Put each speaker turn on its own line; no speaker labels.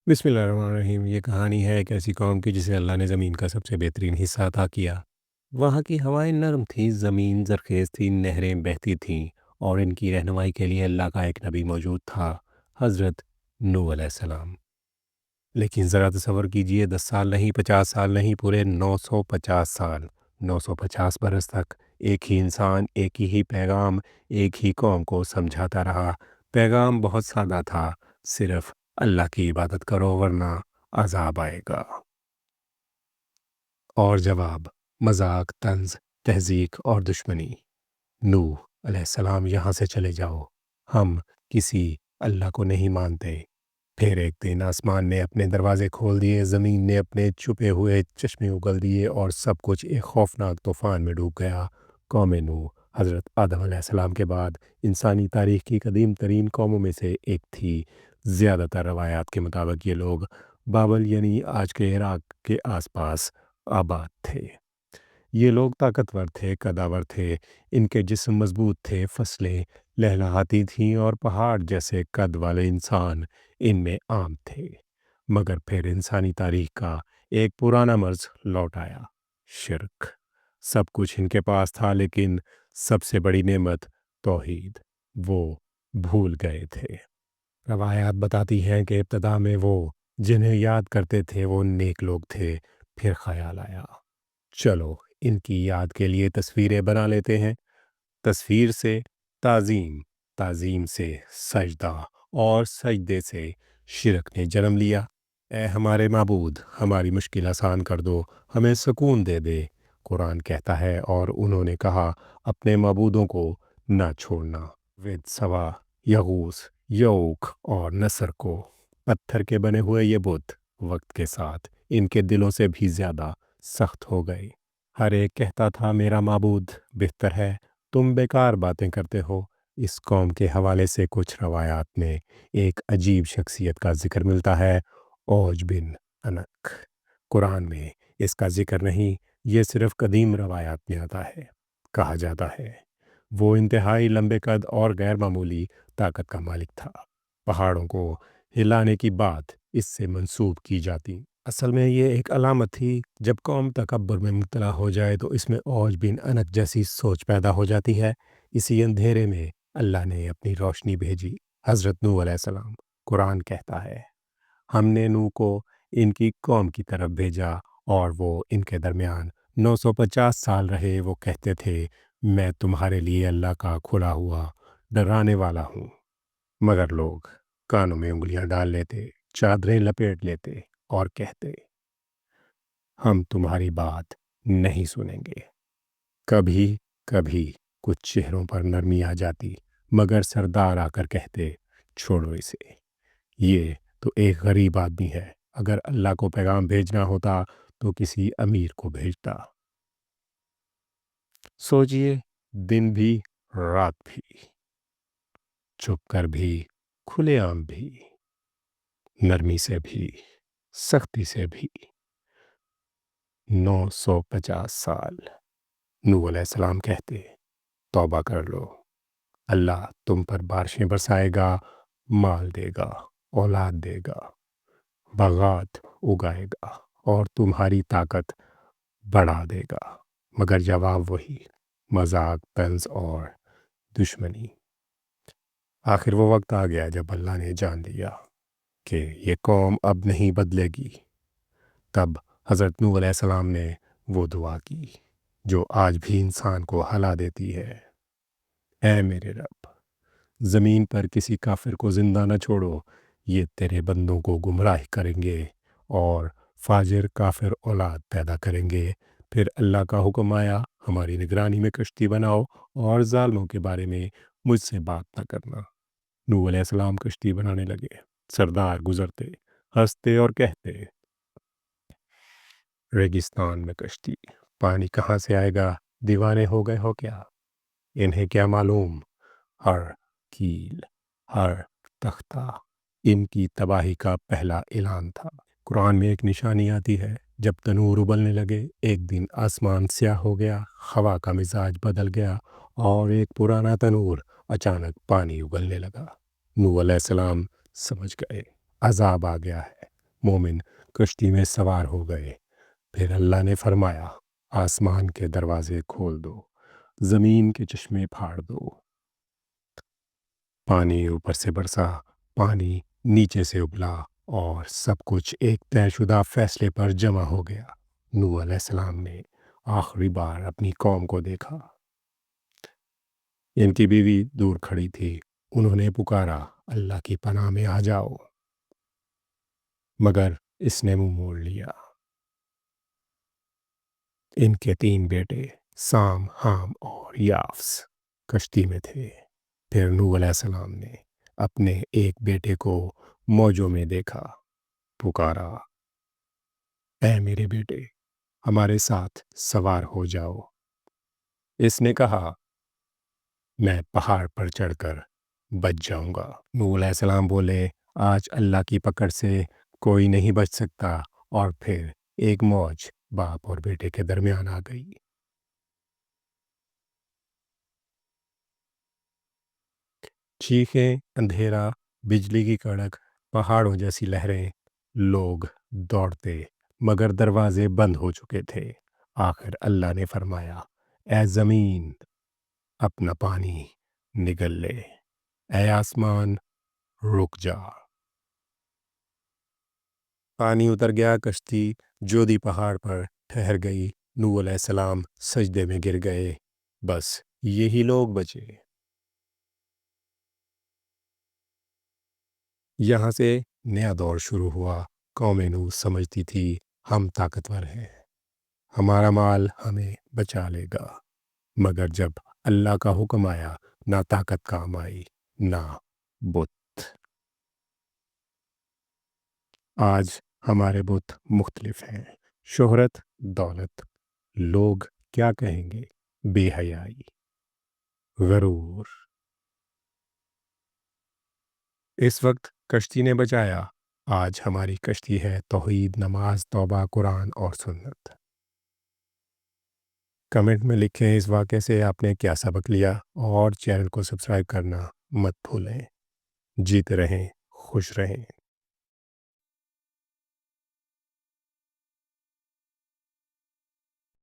बिस्मिल्लाहिर्रहमानिर्रहीम। ये कहानी है एक ऐसी कौम की जिसे अल्लाह ने ज़मीन का सबसे बेहतरीन हिस्सा अता किया। वहाँ की हवाएं नरम थीं, ज़मीन ज़रख़ेज़ थी, नहरें बहती थीं और इनकी रहनुमाई के लिए अल्लाह का एक नबी मौजूद था, हज़रत नूह अलैहिस्सलाम। लेकिन ज़रा तसव्वुर कीजिए, 10 साल नहीं, 50 साल नहीं, पूरे 950 साल, 950 बरस तक एक ही इंसान, एक ही पैगाम, एक ही कौम को समझाता रहा। पैगाम बहुत सादा था, सिर्फ अल्लाह की इबादत करो वरना अज़ाब आएगा। और जवाब मजाक, तंज, तहज़ीक और दुश्मनी। नूह अलैहिस्सलाम, यहाँ से चले जाओ, हम किसी अल्लाह को नहीं मानते। फिर एक दिन आसमान ने अपने दरवाजे खोल दिए, ज़मीन ने अपने छुपे हुए चश्मे उगल दिए और सब कुछ एक खौफनाक तूफ़ान में डूब गया। कौम नूह हज़रत आदम अलैहिस्सलाम के बाद इंसानी तारीख़ की कदीम तरीन कौमों में से एक थी। ज़्यादातर रवायात के मुताबिक ये लोग बाबल यानी आज के इराक़ के आसपास आबाद थे। ये लोग ताकतवर थे, कदावर थे, इनके जिस्म मजबूत थे, फसलें लहलहाती थीं और पहाड़ जैसे कद वाले इंसान इनमें आम थे। मगर फिर इंसानी तारीख का एक पुराना मर्ज लौट आया, शिर्क। सब कुछ इनके पास था, लेकिन सबसे बड़ी नेमत तौहीद वो भूल गए थे। रवायात बताती हैं कि इब्तदा में वो जिन्हें याद करते थे वो नेक लोग थे। फिर ख्याल आया, चलो इनकी याद के लिए तस्वीरें बना लेते हैं। तस्वीर से ताज़ीम, ताज़ीम से सजदा और सजदे से शिरक ने जन्म लिया। ए हमारे माबूद, हमारी मुश्किल आसान कर दो, हमें सुकून दे दे, कुरान कहता है। और उन्होंने कहा, अपने माबूदों को ना छोड़ना। विद सवा, यगूस, यऊक और नसर को, पत्थर के बने हुए ये बुत वक्त के साथ इनके दिलों से भी ज़्यादा सख्त हो गए। हर एक कहता था, मेरा माबूद बेहतर है, तुम बेकार बातें करते हो। इस कौम के हवाले से कुछ रवायात में एक अजीब शख्सियत का जिक्र मिलता है, औज बिन अनक। कुरान में इसका जिक्र नहीं, ये सिर्फ कदीम रवायात में आता है। कहा जाता है वो इंतहाई लंबे कद और गैर मामूली ताकत का मालिक था। पहाड़ों को हिलाने की बात इससे मंसूब की जाती। असल में ये एक अलामत थी, जब कौम तकब्बुर में मुब्तला हो जाए तो इसमें औज बिन अनक जैसी सोच पैदा हो जाती है। इसी अंधेरे में अल्लाह ने अपनी रोशनी भेजी, हज़रत नूह अलैहिस्सलाम। कुरान कहता है, हमने नूह को इनकी कौम की तरफ भेजा और वो इनके दरमियान 950 साल रहे। वो कहते थे, मैं तुम्हारे लिए अल्लाह का खुला हुआ डराने वाला हूँ। मगर लोग कानों में उंगलियां डाल लेते, चादरें लपेट लेते और कहते, हम तुम्हारी बात नहीं सुनेंगे। कभी कभी कुछ चेहरों पर नरमी आ जाती, मगर सरदार आकर कहते, छोड़ो इसे, ये तो एक गरीब आदमी है। अगर अल्लाह को पैगाम भेजना होता तो किसी अमीर को भेजता। सोचिए, दिन भी रात भी, चुप कर भी, खुलेआम भी, नरमी से भी, सख्ती से भी। 950 साल। नूह अलैहिस्सलाम कहते, तौबा कर लो, अल्लाह तुम पर बारिशें बरसाएगा, माल देगा, औलाद देगा, बागात उगाएगा और तुम्हारी ताकत बढ़ा देगा। मगर जवाब वही, मजाक, तंज और दुश्मनी। आखिर वो वक्त आ गया जब अल्लाह ने जान लिया कि ये कौम अब नहीं बदलेगी। तब हज़रत नूह अलैहिस्सलाम ने वो दुआ की जो आज भी इंसान को हला देती है, ऐ मेरे रब, ज़मीन पर किसी काफिर को ज़िंदा न छोड़ो, ये तेरे बंदों को गुमराह करेंगे और फाजिर काफिर औलाद पैदा करेंगे। फिर अल्लाह का हुक्म आया, हमारी निगरानी में कश्ती बनाओ और जालिमों के बारे में मुझसे बात न करना। नूह अलैहिस्सलाम कश्ती बनाने लगे। सरदार गुजरते, हंसते और कहते, रेगिस्तान में कश्ती, पानी कहाँ से आएगा, दीवाने हो गए हो क्या, इन्हें क्या मालूम। हर कील, हर तख्ता इनकी तबाही का पहला ऐलान था। कुरान में एक निशानी आती है, जब तनूर उबलने लगे, एक दिन आसमान स्याह हो गया, हवा का मिजाज बदल गया और एक पुराना तनूर अचानक पानी उगलने लगा। नूह अलैहिस्सलाम समझ गए, अजाब आ गया है। مومن کشتی میں سوار ہو گئے۔ پھر اللہ نے فرمایا آسمان کے دروازے کھول دو، زمین کے چشمے پھاڑ دو۔ پانی اوپر سے برسا، پانی نیچے سے ابلا، اور سب کچھ ایک طے شدہ فیصلے پر جمع ہو گیا۔ نوح علیہ السلام نے آخری بار اپنی قوم کو دیکھا۔ ان کی بیوی دور کھڑی تھی۔ انہوں نے پکارا اللہ کی پناہ میں آ جاؤ، مگر اس نے منہ موڑ لیا۔ ان کے 3 بیٹے سام، حام اور یافس کشتی میں تھے۔ پھر نوح علیہ السلام نے اپنے ایک بیٹے کو موجوں میں دیکھا، پکارا اے میرے بیٹے، ہمارے ساتھ سوار ہو جاؤ۔ اس نے کہا میں پہاڑ پر چڑھ کر بچ جاؤں گا۔ نوح علیہ السلام بولے آج اللہ کی پکڑ سے کوئی نہیں بچ سکتا، اور پھر ایک موج باپ اور بیٹے کے درمیان آ گئی۔ چیخیں، اندھیرا، بجلی کی کڑک، پہاڑوں جیسی لہریں، لوگ دوڑتے، مگر دروازے بند ہو چکے تھے۔ آخر اللہ نے فرمایا اے زمین اپنا پانی نگل لے، اے آسمان رک جا۔ پانی اتر گیا، کشتی جودی پہاڑ پر ٹھہر گئی۔ نوح علیہ السلام سجدے میں گر گئے، بس یہی لوگ بچے۔ یہاں سے نیا دور شروع ہوا۔ قوم نوح سمجھتی تھی ہم طاقتور ہیں، ہمارا مال ہمیں بچا لے گا، مگر جب اللہ کا حکم آیا نہ طاقت کام آئی نہ بت۔ آج ہمارے بت مختلف ہیں، شہرت، دولت، لوگ کیا کہیں گے، بے حیائی، غرور۔ اس وقت کشتی نے بچایا، آج ہماری کشتی ہے توحید، نماز، توبہ، قرآن اور سنت۔ کمنٹ میں لکھیں اس واقعے سے آپ نے کیا سبق لیا، اور چینل کو سبسکرائب کرنا مت بھولیں۔ جیتے رہیں، خوش رہیں۔